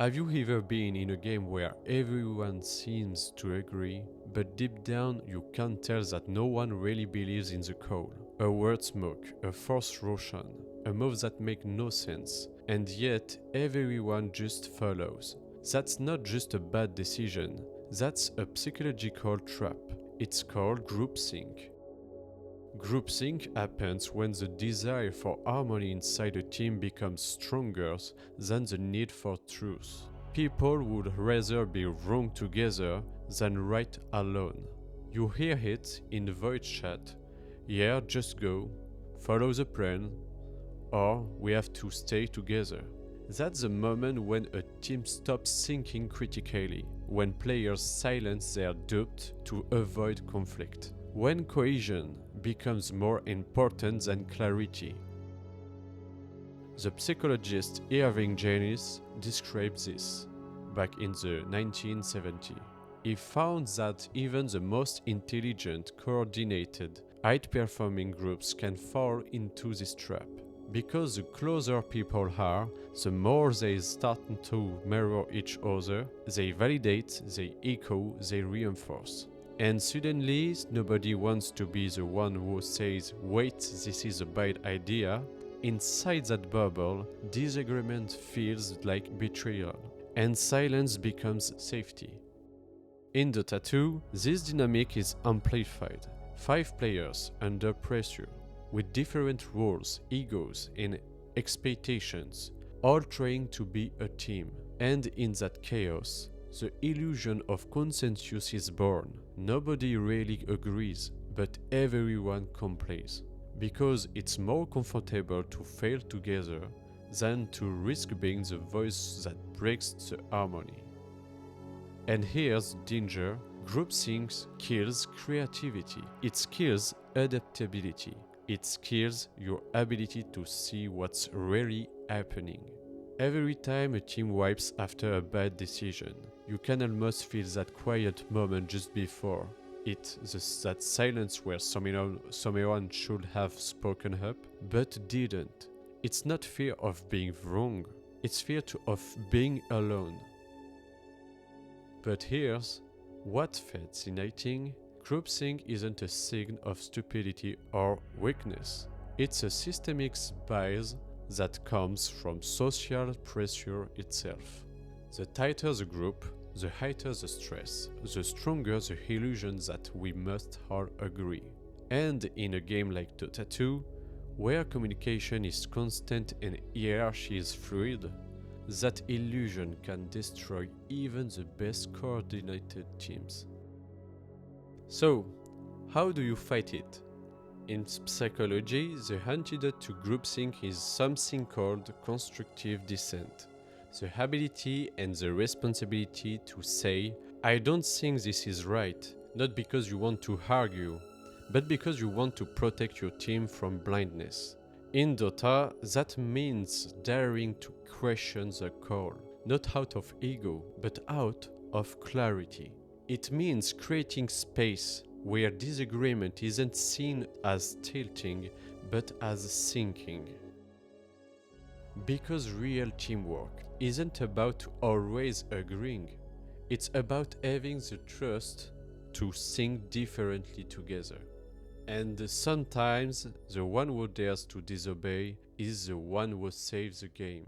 Have you ever been in a game where everyone seems to agree, but deep down you can tell that no one really believes in the call? A word smoke, a forced Roshan, a move that makes no sense, and yet everyone just follows. That's not just a bad decision, that's a psychological trap. It's called groupthink. Groupthink happens when the desire for harmony inside a team becomes stronger than the need for truth. People would rather be wrong together than right alone. You hear it in the voice chat, yeah, just go, follow the plan, or we have to stay together. That's the moment when a team stops thinking critically, when players silence their doubt to avoid conflict, when cohesion becomes more important than clarity. The psychologist Irving Janis described this back in the 1970s. He found that even the most intelligent, coordinated, high-performing groups can fall into this trap. Because the closer people are, the more they start to mirror each other, they validate, they echo, they reinforce. And suddenly, nobody wants to be the one who says, wait, this is a bad idea. Inside that bubble, disagreement feels like betrayal, and silence becomes safety. In Dota 2, this dynamic is amplified. 5 players under pressure, with different roles, egos, and expectations, all trying to be a team. And in that chaos, the illusion of consensus is born. Nobody really agrees, but everyone complains. Because it's more comfortable to fail together than to risk being the voice that breaks the harmony. And here's the danger. Groupthink kills creativity. It kills adaptability. It kills your ability to see what's really happening. Every time a team wipes after a bad decision, you can almost feel that quiet moment just before it, that silence where someone should have spoken up, but didn't. It's not fear of being wrong, it's fear of being alone. But here's what's fascinating. Groupthink isn't a sign of stupidity or weakness. It's a systemic bias that comes from social pressure itself. The tighter the group, the higher the stress, the stronger the illusion that we must all agree. And in a game like Dota 2, where communication is constant and hierarchy is fluid, that illusion can destroy even the best coordinated teams. So, how do you fight it? In psychology, the antidote to groupthink is something called constructive dissent. The ability and the responsibility to say, I don't think this is right, not because you want to argue, but because you want to protect your team from blindness. In Dota, that means daring to question the call, not out of ego, but out of clarity. It means creating space where disagreement isn't seen as tilting, but as thinking. Because real teamwork isn't about always agreeing, it's about having the trust to think differently together. And sometimes the one who dares to disobey is the one who saves the game.